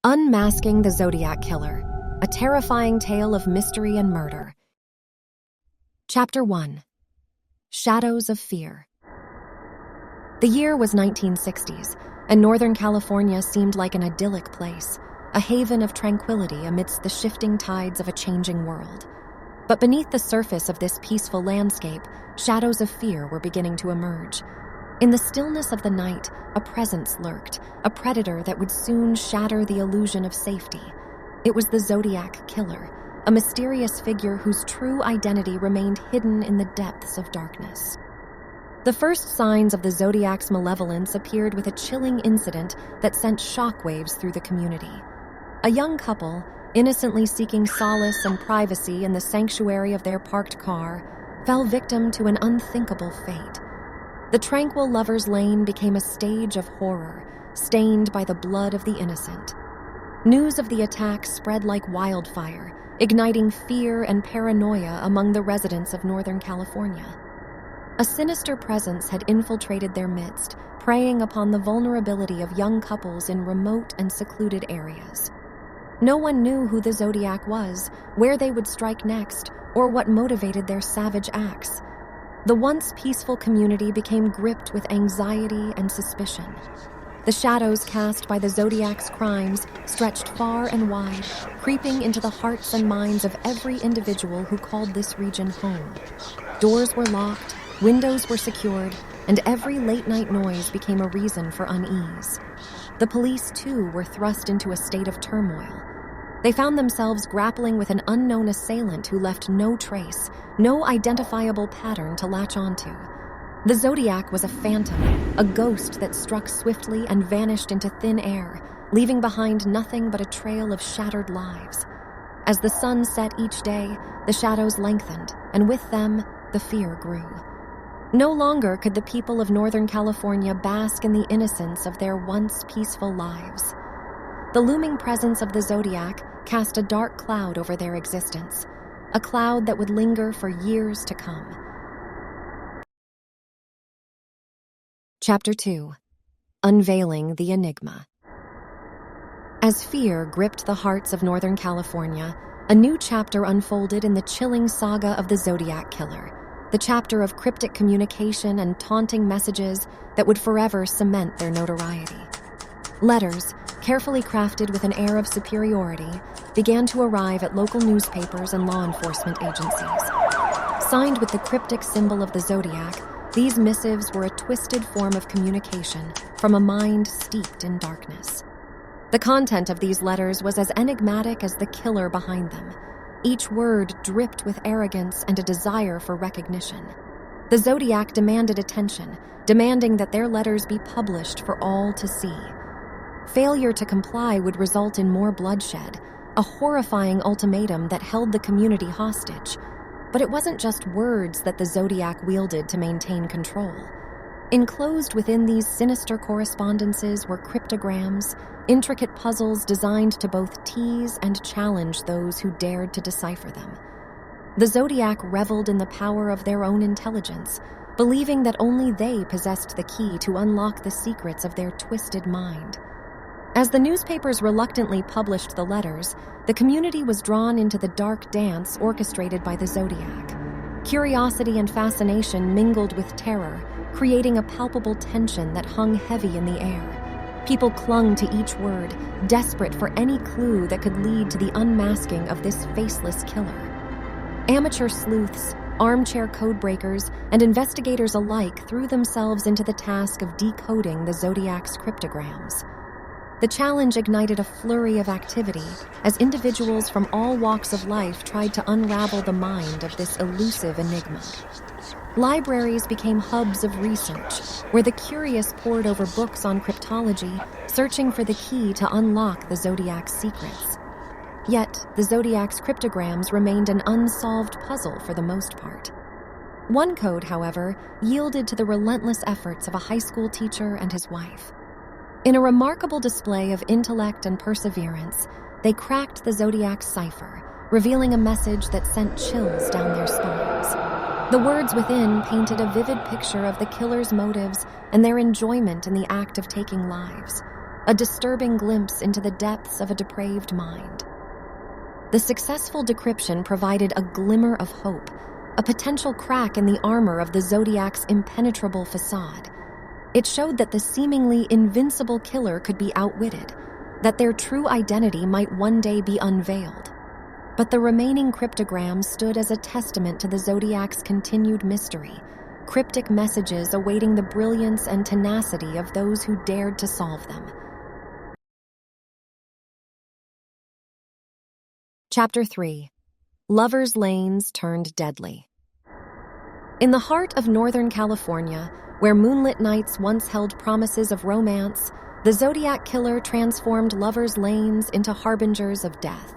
Unmasking the Zodiac Killer, a terrifying tale of mystery and murder. Chapter 1. Shadows of Fear. The year was 1960s, and Northern California seemed like an idyllic place, a haven of tranquility amidst the shifting tides of a changing world. But beneath the surface of this peaceful landscape, shadows of fear were beginning to emerge. In the stillness of the night, a presence lurked, a predator that would soon shatter the illusion of safety. It was the Zodiac Killer, a mysterious figure whose true identity remained hidden in the depths of darkness. The first signs of the Zodiac's malevolence appeared with a chilling incident that sent shockwaves through the community. A young couple, innocently seeking solace and privacy in the sanctuary of their parked car, fell victim to an unthinkable fate. The tranquil lovers' lane became a stage of horror, stained by the blood of the innocent. News of the attack spread like wildfire, igniting fear and paranoia among the residents of Northern California. A sinister presence had infiltrated their midst, preying upon the vulnerability of young couples in remote and secluded areas. No one knew who the Zodiac was, where they would strike next, or what motivated their savage acts. The once peaceful community became gripped with anxiety and suspicion. The shadows cast by the Zodiac's crimes stretched far and wide, creeping into the hearts and minds of every individual who called this region home. Doors were locked, windows were secured, and every late-night noise became a reason for unease. The police, too, were thrust into a state of turmoil. They found themselves grappling with an unknown assailant who left no trace, no identifiable pattern to latch onto. The Zodiac was a phantom, a ghost that struck swiftly and vanished into thin air, leaving behind nothing but a trail of shattered lives. As the sun set each day, the shadows lengthened, and with them, the fear grew. No longer could the people of Northern California bask in the innocence of their once peaceful lives. The looming presence of the Zodiac cast a dark cloud over their existence, a cloud that would linger for years to come. Chapter 2. Unveiling the Enigma. As fear gripped the hearts of Northern California, a new chapter unfolded in the chilling saga of the Zodiac Killer, the chapter of cryptic communication and taunting messages that would forever cement their notoriety. Letters, carefully crafted with an air of superiority, began to arrive at local newspapers and law enforcement agencies. Signed with the cryptic symbol of the Zodiac, these missives were a twisted form of communication from a mind steeped in darkness. The content of these letters was as enigmatic as the killer behind them. Each word dripped with arrogance and a desire for recognition. The Zodiac demanded attention, demanding that their letters be published for all to see. Failure to comply would result in more bloodshed, a horrifying ultimatum that held the community hostage. But it wasn't just words that the Zodiac wielded to maintain control. Enclosed within these sinister correspondences were cryptograms, intricate puzzles designed to both tease and challenge those who dared to decipher them. The Zodiac reveled in the power of their own intelligence, believing that only they possessed the key to unlock the secrets of their twisted mind. As the newspapers reluctantly published the letters, the community was drawn into the dark dance orchestrated by the Zodiac. Curiosity and fascination mingled with terror, creating a palpable tension that hung heavy in the air. People clung to each word, desperate for any clue that could lead to the unmasking of this faceless killer. Amateur sleuths, armchair codebreakers, and investigators alike threw themselves into the task of decoding the Zodiac's cryptograms. The challenge ignited a flurry of activity as individuals from all walks of life tried to unravel the mind of this elusive enigma. Libraries became hubs of research, where the curious pored over books on cryptology, searching for the key to unlock the Zodiac's secrets. Yet, the Zodiac's cryptograms remained an unsolved puzzle for the most part. One code, however, yielded to the relentless efforts of a high school teacher and his wife. In a remarkable display of intellect and perseverance, they cracked the Zodiac's cipher, revealing a message that sent chills down their spines. The words within painted a vivid picture of the killer's motives and their enjoyment in the act of taking lives, a disturbing glimpse into the depths of a depraved mind. The successful decryption provided a glimmer of hope, a potential crack in the armor of the Zodiac's impenetrable facade. It showed that the seemingly invincible killer could be outwitted, that their true identity might one day be unveiled. But the remaining cryptograms stood as a testament to the Zodiac's continued mystery, cryptic messages awaiting the brilliance and tenacity of those who dared to solve them. Chapter 3. Lovers' Lanes Turned Deadly. In the heart of Northern California, where moonlit nights once held promises of romance, the Zodiac killer transformed lovers' lanes into harbingers of death.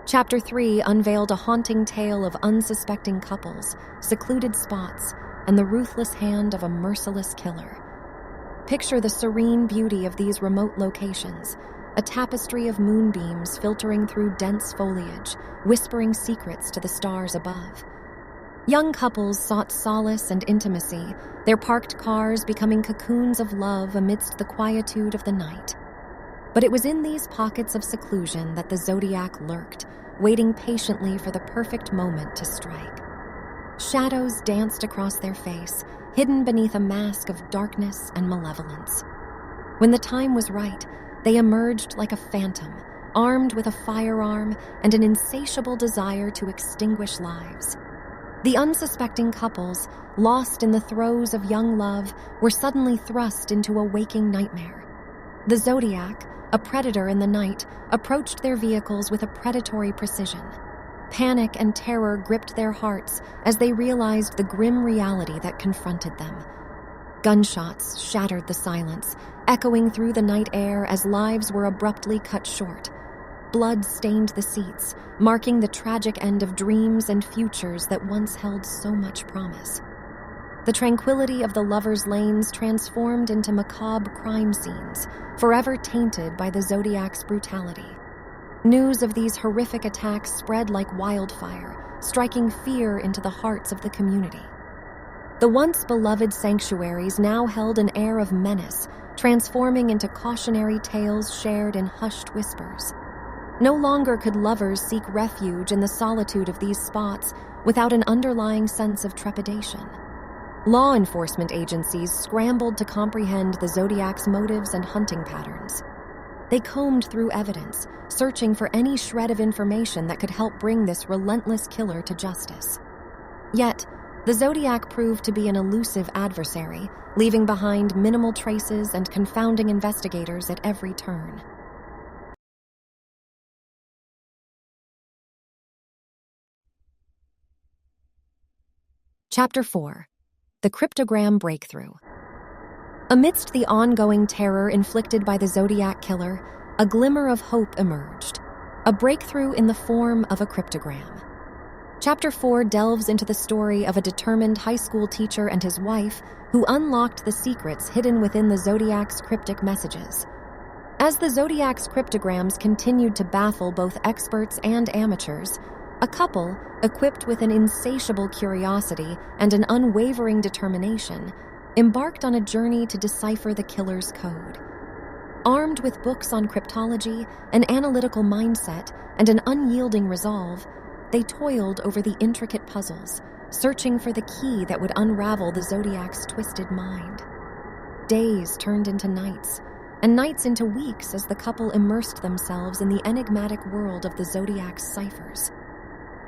Chapter 3 unveiled a haunting tale of unsuspecting couples, secluded spots, and the ruthless hand of a merciless killer. Picture the serene beauty of these remote locations, a tapestry of moonbeams filtering through dense foliage, whispering secrets to the stars above. Young couples sought solace and intimacy, their parked cars becoming cocoons of love amidst the quietude of the night. But it was in these pockets of seclusion that the Zodiac lurked, waiting patiently for the perfect moment to strike. Shadows danced across their face, hidden beneath a mask of darkness and malevolence. When the time was right, they emerged like a phantom, armed with a firearm and an insatiable desire to extinguish lives. The unsuspecting couples, lost in the throes of young love, were suddenly thrust into a waking nightmare. The Zodiac, a predator in the night, approached their vehicles with a predatory precision. Panic and terror gripped their hearts as they realized the grim reality that confronted them. Gunshots shattered the silence, echoing through the night air as lives were abruptly cut short. Blood stained the seats, marking the tragic end of dreams and futures that once held so much promise. The tranquility of the lovers' lanes transformed into macabre crime scenes, forever tainted by the Zodiac's brutality. News of these horrific attacks spread like wildfire, striking fear into the hearts of the community. The once beloved sanctuaries now held an air of menace, transforming into cautionary tales shared in hushed whispers. No longer could lovers seek refuge in the solitude of these spots without an underlying sense of trepidation. Law enforcement agencies scrambled to comprehend the Zodiac's motives and hunting patterns. They combed through evidence, searching for any shred of information that could help bring this relentless killer to justice. Yet, the Zodiac proved to be an elusive adversary, leaving behind minimal traces and confounding investigators at every turn. Chapter 4. The Cryptogram Breakthrough. Amidst the ongoing terror inflicted by the Zodiac killer, a glimmer of hope emerged, a breakthrough in the form of a cryptogram. Chapter 4 delves into the story of a determined high school teacher and his wife who unlocked the secrets hidden within the Zodiac's cryptic messages. As the Zodiac's cryptograms continued to baffle both experts and amateurs, a couple, equipped with an insatiable curiosity and an unwavering determination, embarked on a journey to decipher the killer's code. Armed with books on cryptology, an analytical mindset, and an unyielding resolve, they toiled over the intricate puzzles, searching for the key that would unravel the Zodiac's twisted mind. Days turned into nights, and nights into weeks as the couple immersed themselves in the enigmatic world of the Zodiac's ciphers.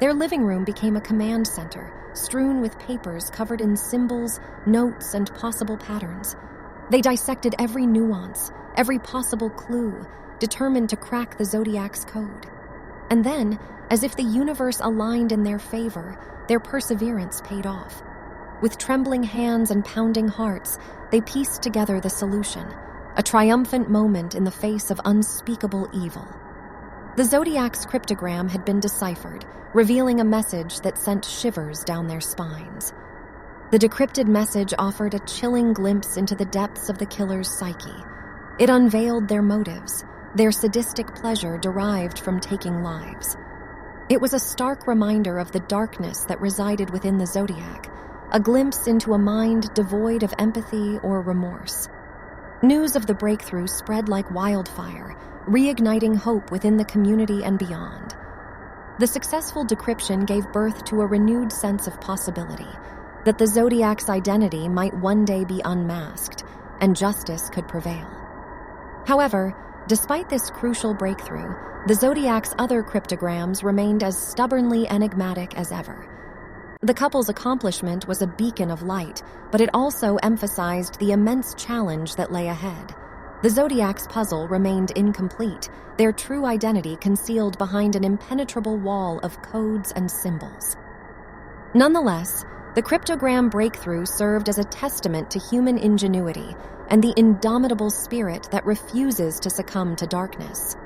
Their living room became a command center, strewn with papers covered in symbols, notes, and possible patterns. They dissected every nuance, every possible clue, determined to crack the Zodiac's code. And then, as if the universe aligned in their favor, their perseverance paid off. With trembling hands and pounding hearts, they pieced together the solution, a triumphant moment in the face of unspeakable evil. The Zodiac's cryptogram had been deciphered, revealing a message that sent shivers down their spines. The decrypted message offered a chilling glimpse into the depths of the killer's psyche. It unveiled their motives, their sadistic pleasure derived from taking lives. It was a stark reminder of the darkness that resided within the Zodiac, a glimpse into a mind devoid of empathy or remorse. News of the breakthrough spread like wildfire, reigniting hope within the community and beyond. The successful decryption gave birth to a renewed sense of possibility, that the Zodiac's identity might one day be unmasked, and justice could prevail. However, despite this crucial breakthrough, the Zodiac's other cryptograms remained as stubbornly enigmatic as ever. The couple's accomplishment was a beacon of light, but it also emphasized the immense challenge that lay ahead. The Zodiac's puzzle remained incomplete, their true identity concealed behind an impenetrable wall of codes and symbols. Nonetheless, the cryptogram breakthrough served as a testament to human ingenuity and the indomitable spirit that refuses to succumb to darkness.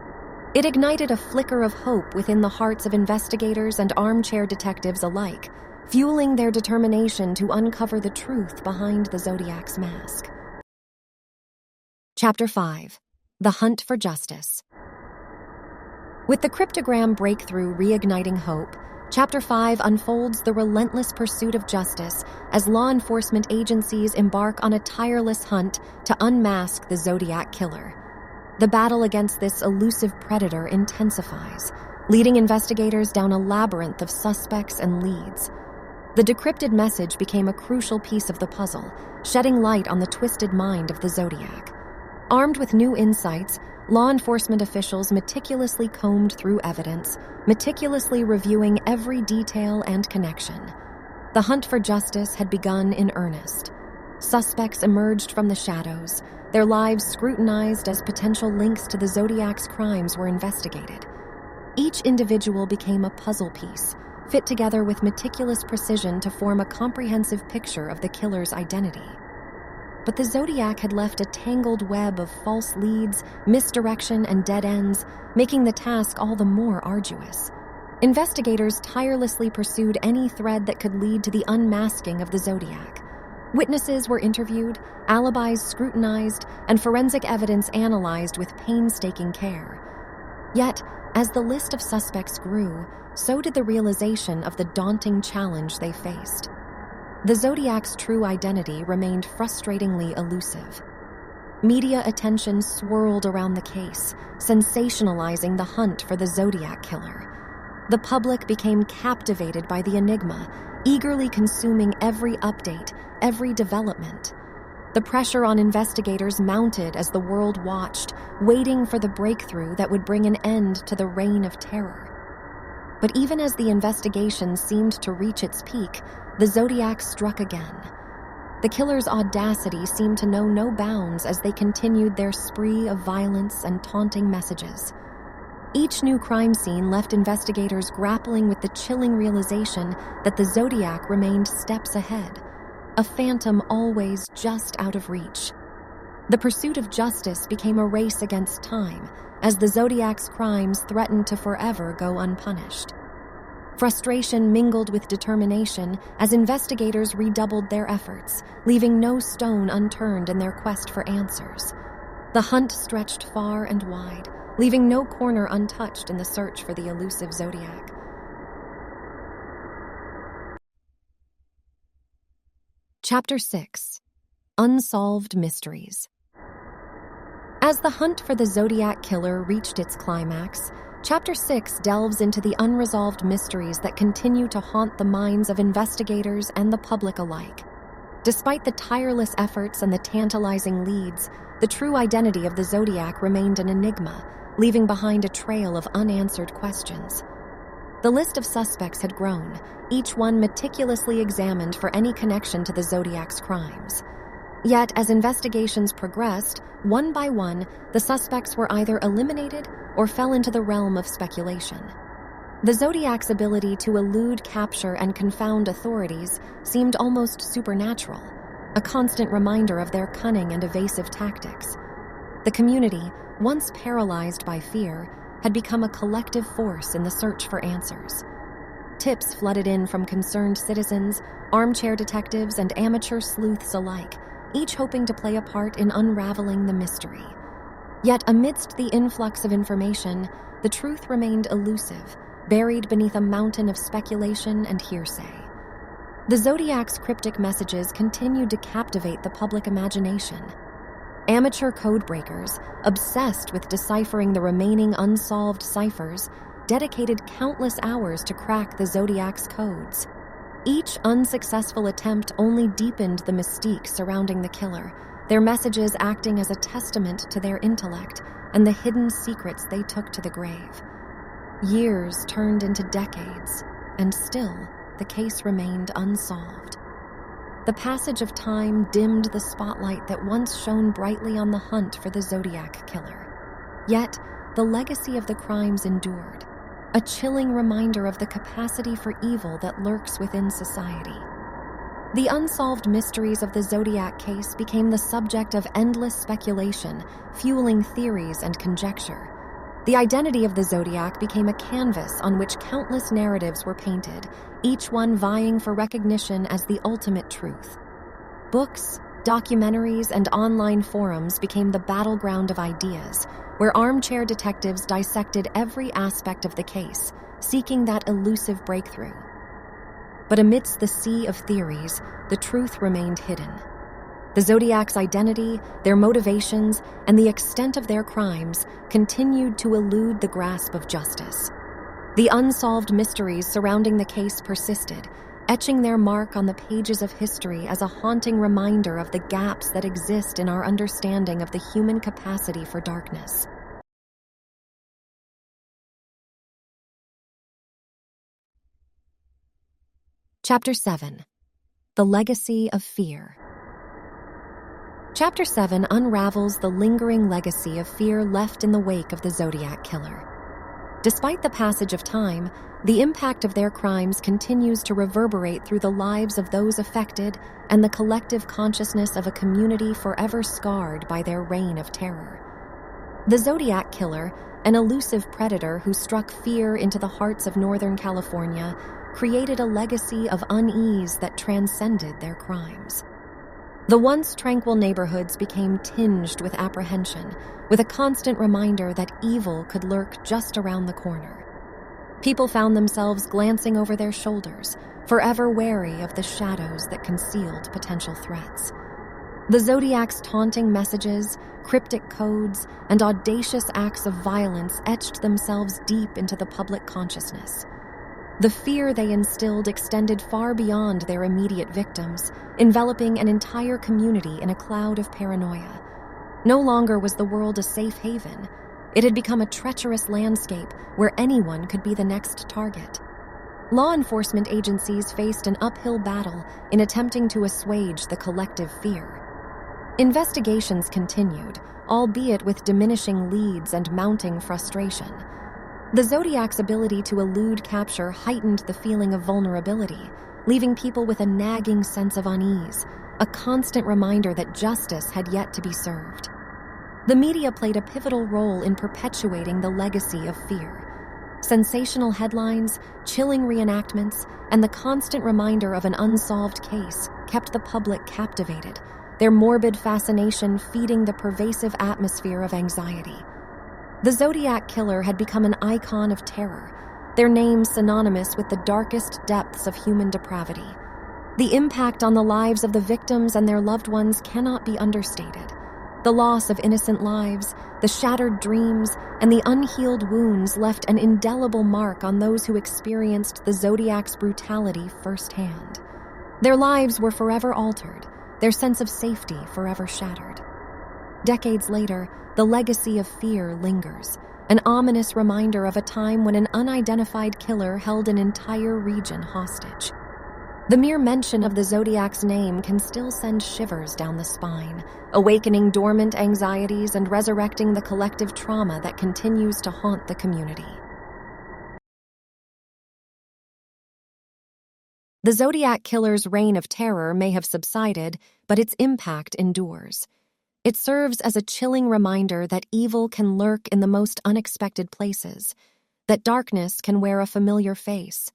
It ignited a flicker of hope within the hearts of investigators and armchair detectives alike, fueling their determination to uncover the truth behind the Zodiac's mask. Chapter 5. The Hunt for Justice. With the cryptogram breakthrough reigniting hope, Chapter 5 unfolds the relentless pursuit of justice as law enforcement agencies embark on a tireless hunt to unmask the Zodiac killer. The battle against this elusive predator intensifies, leading investigators down a labyrinth of suspects and leads. The decrypted message became a crucial piece of the puzzle, shedding light on the twisted mind of the Zodiac. Armed with new insights, law enforcement officials meticulously combed through evidence, meticulously reviewing every detail and connection. The hunt for justice had begun in earnest. Suspects emerged from the shadows, their lives scrutinized as potential links to the Zodiac's crimes were investigated. Each individual became a puzzle piece, fit together with meticulous precision to form a comprehensive picture of the killer's identity. But the Zodiac had left a tangled web of false leads, misdirection, and dead ends, making the task all the more arduous. Investigators tirelessly pursued any thread that could lead to the unmasking of the Zodiac. Witnesses were interviewed, alibis scrutinized, and forensic evidence analyzed with painstaking care. Yet, as the list of suspects grew, so did the realization of the daunting challenge they faced. The Zodiac's true identity remained frustratingly elusive. Media attention swirled around the case, sensationalizing the hunt for the Zodiac killer. The public became captivated by the enigma, eagerly consuming every update, every development. The pressure on investigators mounted as the world watched, waiting for the breakthrough that would bring an end to the reign of terror. But even as the investigation seemed to reach its peak, the Zodiac struck again. The killer's audacity seemed to know no bounds as they continued their spree of violence and taunting messages. Each new crime scene left investigators grappling with the chilling realization that the Zodiac remained steps ahead, a phantom always just out of reach. The pursuit of justice became a race against time, as the Zodiac's crimes threatened to forever go unpunished. Frustration mingled with determination as investigators redoubled their efforts, leaving no stone unturned in their quest for answers. The hunt stretched far and wide, leaving no corner untouched in the search for the elusive Zodiac. Chapter 6. Unsolved Mysteries. As the hunt for the Zodiac killer reached its climax, Chapter 6 delves into the unresolved mysteries that continue to haunt the minds of investigators and the public alike. Despite the tireless efforts and the tantalizing leads, the true identity of the Zodiac remained an enigma, leaving behind a trail of unanswered questions. The list of suspects had grown, each one meticulously examined for any connection to the Zodiac's crimes. Yet, as investigations progressed, one by one, the suspects were either eliminated or fell into the realm of speculation. The Zodiac's ability to elude capture and confound authorities seemed almost supernatural, a constant reminder of their cunning and evasive tactics. The community, once paralyzed by fear, had become a collective force in the search for answers. Tips flooded in from concerned citizens, armchair detectives, and amateur sleuths alike, each hoping to play a part in unraveling the mystery. Yet amidst the influx of information, the truth remained elusive, buried beneath a mountain of speculation and hearsay. The Zodiac's cryptic messages continued to captivate the public imagination. Amateur codebreakers, obsessed with deciphering the remaining unsolved ciphers, dedicated countless hours to crack the Zodiac's codes. Each unsuccessful attempt only deepened the mystique surrounding the killer, their messages acting as a testament to their intellect and the hidden secrets they took to the grave. Years turned into decades, and still the case remained unsolved. The passage of time dimmed the spotlight that once shone brightly on the hunt for the Zodiac killer. Yet, the legacy of the crimes endured, a chilling reminder of the capacity for evil that lurks within society. The unsolved mysteries of the Zodiac case became the subject of endless speculation, fueling theories and conjecture. The identity of the Zodiac became a canvas on which countless narratives were painted, each one vying for recognition as the ultimate truth. Books, documentaries, and online forums became the battleground of ideas, where armchair detectives dissected every aspect of the case, seeking that elusive breakthrough. But amidst the sea of theories, the truth remained hidden. The Zodiac's identity, their motivations, and the extent of their crimes continued to elude the grasp of justice. The unsolved mysteries surrounding the case persisted, etching their mark on the pages of history as a haunting reminder of the gaps that exist in our understanding of the human capacity for darkness. Chapter 7. The Legacy of Fear. Chapter 7 unravels the lingering legacy of fear left in the wake of the Zodiac killer. Despite the passage of time, the impact of their crimes continues to reverberate through the lives of those affected and the collective consciousness of a community forever scarred by their reign of terror. The Zodiac killer, an elusive predator who struck fear into the hearts of Northern California, created a legacy of unease that transcended their crimes. The once tranquil neighborhoods became tinged with apprehension, with a constant reminder that evil could lurk just around the corner. People found themselves glancing over their shoulders, forever wary of the shadows that concealed potential threats. The Zodiac's taunting messages, cryptic codes, and audacious acts of violence etched themselves deep into the public consciousness. The fear they instilled extended far beyond their immediate victims, enveloping an entire community in a cloud of paranoia. No longer was the world a safe haven. It had become a treacherous landscape where anyone could be the next target. Law enforcement agencies faced an uphill battle in attempting to assuage the collective fear. Investigations continued, albeit with diminishing leads and mounting frustration. The Zodiac's ability to elude capture heightened the feeling of vulnerability, leaving people with a nagging sense of unease, a constant reminder that justice had yet to be served. The media played a pivotal role in perpetuating the legacy of fear. Sensational headlines, chilling reenactments, and the constant reminder of an unsolved case kept the public captivated, their morbid fascination feeding the pervasive atmosphere of anxiety. The Zodiac killer had become an icon of terror, their name synonymous with the darkest depths of human depravity. The impact on the lives of the victims and their loved ones cannot be understated. The loss of innocent lives, the shattered dreams, and the unhealed wounds left an indelible mark on those who experienced the Zodiac's brutality firsthand. Their lives were forever altered, their sense of safety forever shattered. Decades later, the legacy of fear lingers, an ominous reminder of a time when an unidentified killer held an entire region hostage. The mere mention of the Zodiac's name can still send shivers down the spine, awakening dormant anxieties and resurrecting the collective trauma that continues to haunt the community. The Zodiac killer's reign of terror may have subsided, but its impact endures. It serves as a chilling reminder that evil can lurk in the most unexpected places, that darkness can wear a familiar face.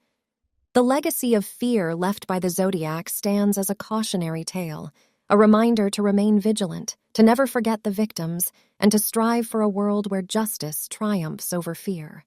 The legacy of fear left by the Zodiac stands as a cautionary tale, a reminder to remain vigilant, to never forget the victims, and to strive for a world where justice triumphs over fear.